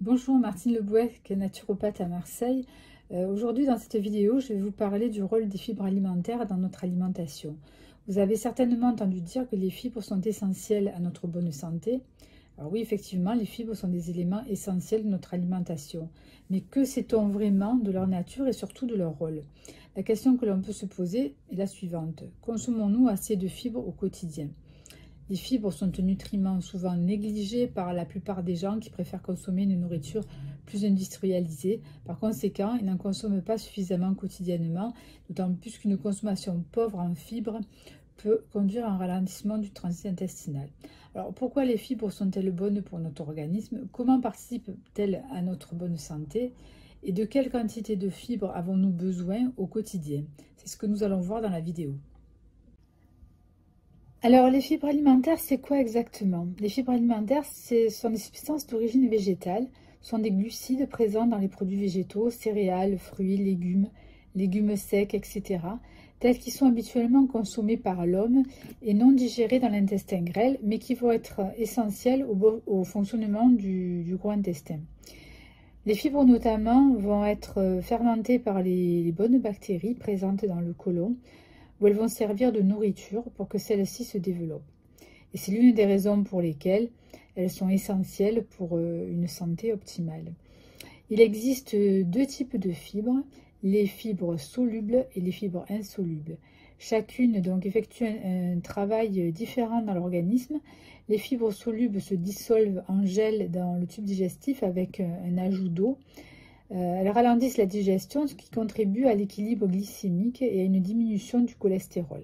Bonjour, Martine Lebouec, naturopathe à Marseille. Aujourd'hui, dans cette vidéo, je vais vous parler du rôle des fibres alimentaires dans notre alimentation. Vous avez certainement entendu dire que les fibres sont essentielles à notre bonne santé. Alors oui, effectivement, les fibres sont des éléments essentiels de notre alimentation. Mais que sait-on vraiment de leur nature et surtout de leur rôle? La question que l'on peut se poser est la suivante. Consommons-nous assez de fibres au quotidien? Les fibres sont un nutriment souvent négligé par la plupart des gens qui préfèrent consommer une nourriture plus industrialisée. Par conséquent, ils n'en consomment pas suffisamment quotidiennement, d'autant plus qu'une consommation pauvre en fibres peut conduire à un ralentissement du transit intestinal. Alors, pourquoi les fibres sont-elles bonnes pour notre organisme? Comment participent-elles à notre bonne santé? Et de quelle quantité de fibres avons-nous besoin au quotidien? C'est ce que nous allons voir dans la vidéo. Alors, les fibres alimentaires, c'est quoi exactement? Les fibres alimentaires, sont des substances d'origine végétale, sont des glucides présents dans les produits végétaux, céréales, fruits, légumes secs, etc., tels qu'ils sont habituellement consommés par l'homme et non digérés dans l'intestin grêle, mais qui vont être essentiels au fonctionnement du gros intestin. Les fibres notamment vont être fermentées par les bonnes bactéries présentes dans le côlon, où elles vont servir de nourriture pour que celles-ci se développent. Et c'est l'une des raisons pour lesquelles elles sont essentielles pour une santé optimale. Il existe deux types de fibres, les fibres solubles et les fibres insolubles. Chacune donc effectue un travail différent dans l'organisme. Les fibres solubles se dissolvent en gel dans le tube digestif avec un ajout d'eau. Elles ralentissent la digestion, ce qui contribue à l'équilibre glycémique et à une diminution du cholestérol,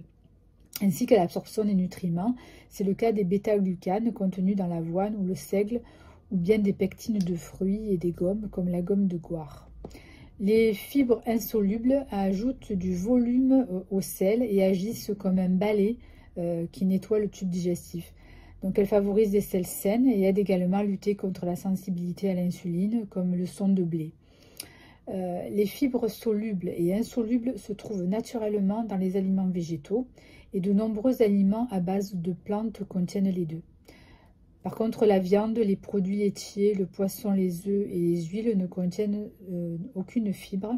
ainsi qu'à l'absorption des nutriments. C'est le cas des bêta-glucanes contenus dans l'avoine ou le seigle, ou bien des pectines de fruits et des gommes, comme la gomme de goire. Les fibres insolubles ajoutent du volume au sel et agissent comme un balai qui nettoie le tube digestif. Donc elles favorisent des selles saines et aident également à lutter contre la sensibilité à l'insuline, comme le son de blé. Les fibres solubles et insolubles se trouvent naturellement dans les aliments végétaux et de nombreux aliments à base de plantes contiennent les deux. Par contre, la viande, les produits laitiers, le poisson, les œufs et les huiles ne contiennent aucune fibre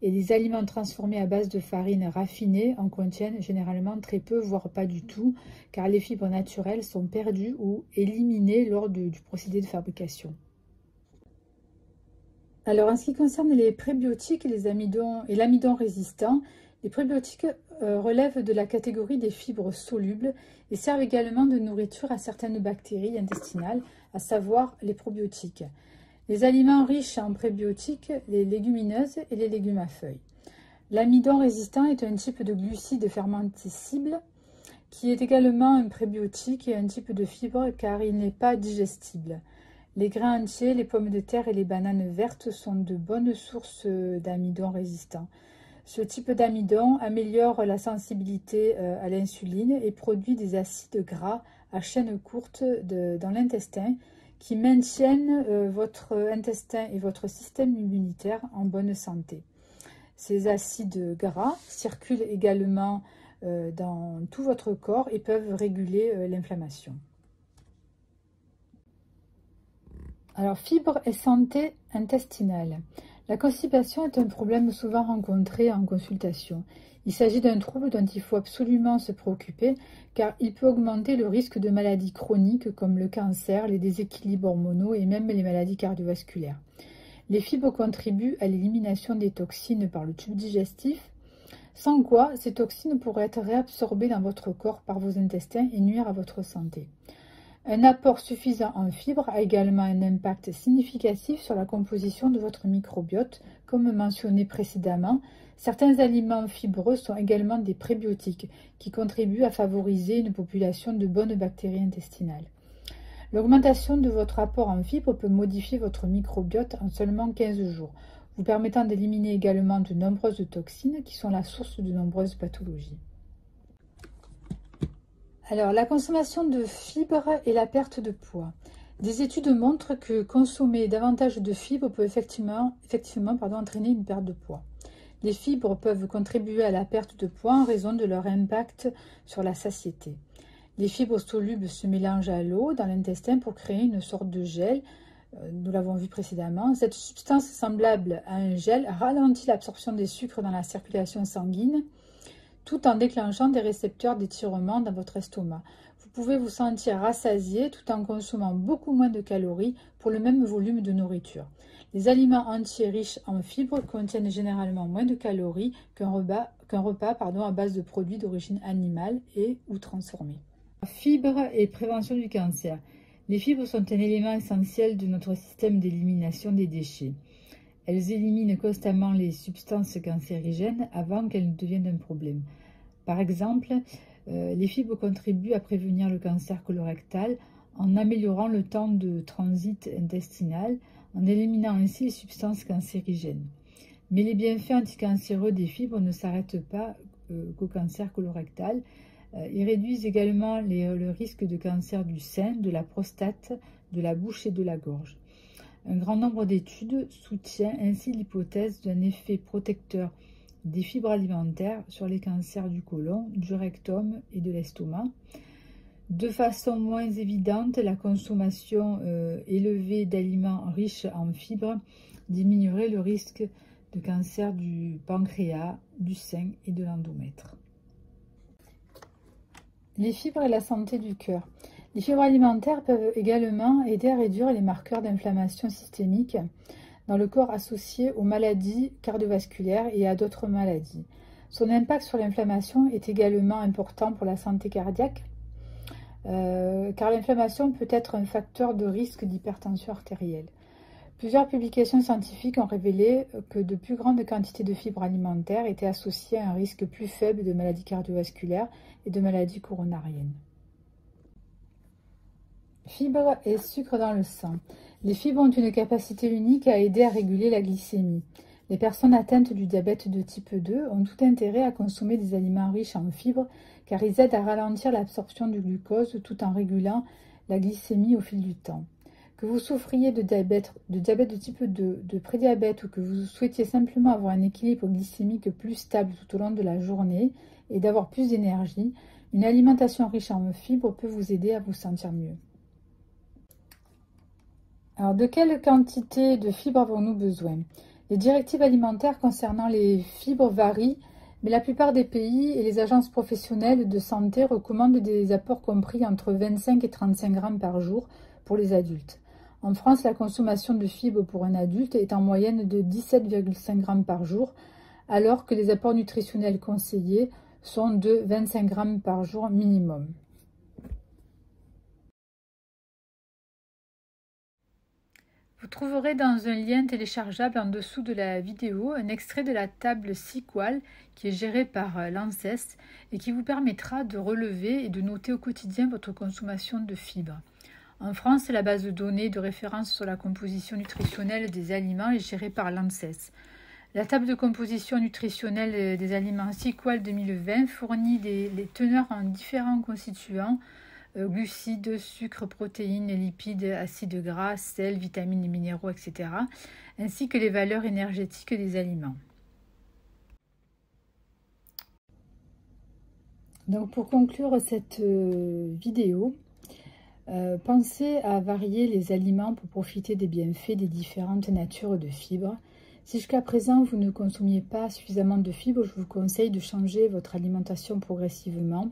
et les aliments transformés à base de farine raffinée en contiennent généralement très peu, voire pas du tout, car les fibres naturelles sont perdues ou éliminées lors du procédé de fabrication. Alors, en ce qui concerne les prébiotiques et l'amidon résistant, les prébiotiques relèvent de la catégorie des fibres solubles et servent également de nourriture à certaines bactéries intestinales, à savoir les probiotiques. Les aliments riches en prébiotiques, les légumineuses et les légumes à feuilles. L'amidon résistant est un type de glucide fermentescible qui est également un prébiotique et un type de fibre car il n'est pas digestible. Les grains entiers, les pommes de terre et les bananes vertes sont de bonnes sources d'amidon résistant. Ce type d'amidon améliore la sensibilité à l'insuline et produit des acides gras à chaîne courte dans l'intestin qui maintiennent votre intestin et votre système immunitaire en bonne santé. Ces acides gras circulent également dans tout votre corps et peuvent réguler l'inflammation. Alors, fibres et santé intestinale. La constipation est un problème souvent rencontré en consultation. Il s'agit d'un trouble dont il faut absolument se préoccuper car il peut augmenter le risque de maladies chroniques comme le cancer, les déséquilibres hormonaux et même les maladies cardiovasculaires. Les fibres contribuent à l'élimination des toxines par le tube digestif, sans quoi ces toxines pourraient être réabsorbées dans votre corps par vos intestins et nuire à votre santé. Un apport suffisant en fibres a également un impact significatif sur la composition de votre microbiote. Comme mentionné précédemment, certains aliments fibreux sont également des prébiotiques qui contribuent à favoriser une population de bonnes bactéries intestinales. L'augmentation de votre apport en fibres peut modifier votre microbiote en seulement 15 jours, vous permettant d'éliminer également de nombreuses toxines qui sont la source de nombreuses pathologies. Alors, la consommation de fibres et la perte de poids. Des études montrent que consommer davantage de fibres peut effectivement entraîner une perte de poids. Les fibres peuvent contribuer à la perte de poids en raison de leur impact sur la satiété. Les fibres solubles se mélangent à l'eau dans l'intestin pour créer une sorte de gel Nous l'avons vu précédemment. Cette substance semblable à un gel ralentit l'absorption des sucres dans la circulation sanguine, tout en déclenchant des récepteurs d'étirement dans votre estomac. Vous pouvez vous sentir rassasié tout en consommant beaucoup moins de calories pour le même volume de nourriture. Les aliments entiers riches en fibres contiennent généralement moins de calories qu'un repas à base de produits d'origine animale et ou transformés. Fibres et prévention du cancer. Les fibres sont un élément essentiel de notre système d'élimination des déchets. Elles éliminent constamment les substances cancérigènes avant qu'elles ne deviennent un problème. Par exemple, les fibres contribuent à prévenir le cancer colorectal en améliorant le temps de transit intestinal, en éliminant ainsi les substances cancérigènes. Mais les bienfaits anticancéreux des fibres ne s'arrêtent pas qu'au cancer colorectal. Ils réduisent également le risque de cancer du sein, de la prostate, de la bouche et de la gorge. Un grand nombre d'études soutient ainsi l'hypothèse d'un effet protecteur des fibres alimentaires sur les cancers du côlon, du rectum et de l'estomac. De façon moins évidente, la consommation élevée d'aliments riches en fibres diminuerait le risque de cancer du pancréas, du sein et de l'endomètre. Les fibres et la santé du cœur. Les fibres alimentaires peuvent également aider à réduire les marqueurs d'inflammation systémique dans le corps associés aux maladies cardiovasculaires et à d'autres maladies. Son impact sur l'inflammation est également important pour la santé cardiaque, car l'inflammation peut être un facteur de risque d'hypertension artérielle. Plusieurs publications scientifiques ont révélé que de plus grandes quantités de fibres alimentaires étaient associées à un risque plus faible de maladies cardiovasculaires et de maladies coronariennes. Fibres et sucre dans le sang. Les fibres ont une capacité unique à aider à réguler la glycémie. Les personnes atteintes du diabète de type 2 ont tout intérêt à consommer des aliments riches en fibres car ils aident à ralentir l'absorption du glucose tout en régulant la glycémie au fil du temps. Que vous souffriez de diabète de type 2, de prédiabète ou que vous souhaitiez simplement avoir un équilibre glycémique plus stable tout au long de la journée et d'avoir plus d'énergie, une alimentation riche en fibres peut vous aider à vous sentir mieux. Alors, de quelle quantité de fibres avons-nous besoin? Les directives alimentaires concernant les fibres varient, mais la plupart des pays et les agences professionnelles de santé recommandent des apports compris entre 25 et 35 grammes par jour pour les adultes. En France, la consommation de fibres pour un adulte est en moyenne de 17,5 grammes par jour, alors que les apports nutritionnels conseillés sont de 25 grammes par jour minimum. Vous trouverez dans un lien téléchargeable en dessous de la vidéo un extrait de la table SQUAL qui est gérée par l'ANSES et qui vous permettra de relever et de noter au quotidien votre consommation de fibres. En France, la base de données de référence sur la composition nutritionnelle des aliments est gérée par l'ANSES. La table de composition nutritionnelle des aliments SQUAL 2020 fournit les teneurs en différents constituants, glucides, sucres, protéines, lipides, acides gras, sels, vitamines et minéraux, etc., ainsi que les valeurs énergétiques des aliments. Donc pour conclure cette vidéo, pensez à varier les aliments pour profiter des bienfaits des différentes natures de fibres. Si jusqu'à présent vous ne consommiez pas suffisamment de fibres, je vous conseille de changer votre alimentation progressivement.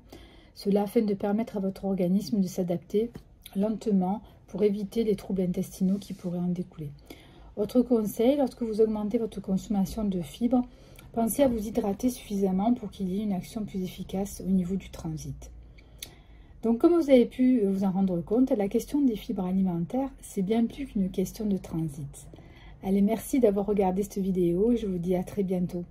Cela afin de permettre à votre organisme de s'adapter lentement pour éviter les troubles intestinaux qui pourraient en découler. Autre conseil, lorsque vous augmentez votre consommation de fibres, pensez à vous hydrater suffisamment pour qu'il y ait une action plus efficace au niveau du transit. Donc comme vous avez pu vous en rendre compte, la question des fibres alimentaires, c'est bien plus qu'une question de transit. Allez, merci d'avoir regardé cette vidéo et je vous dis à très bientôt.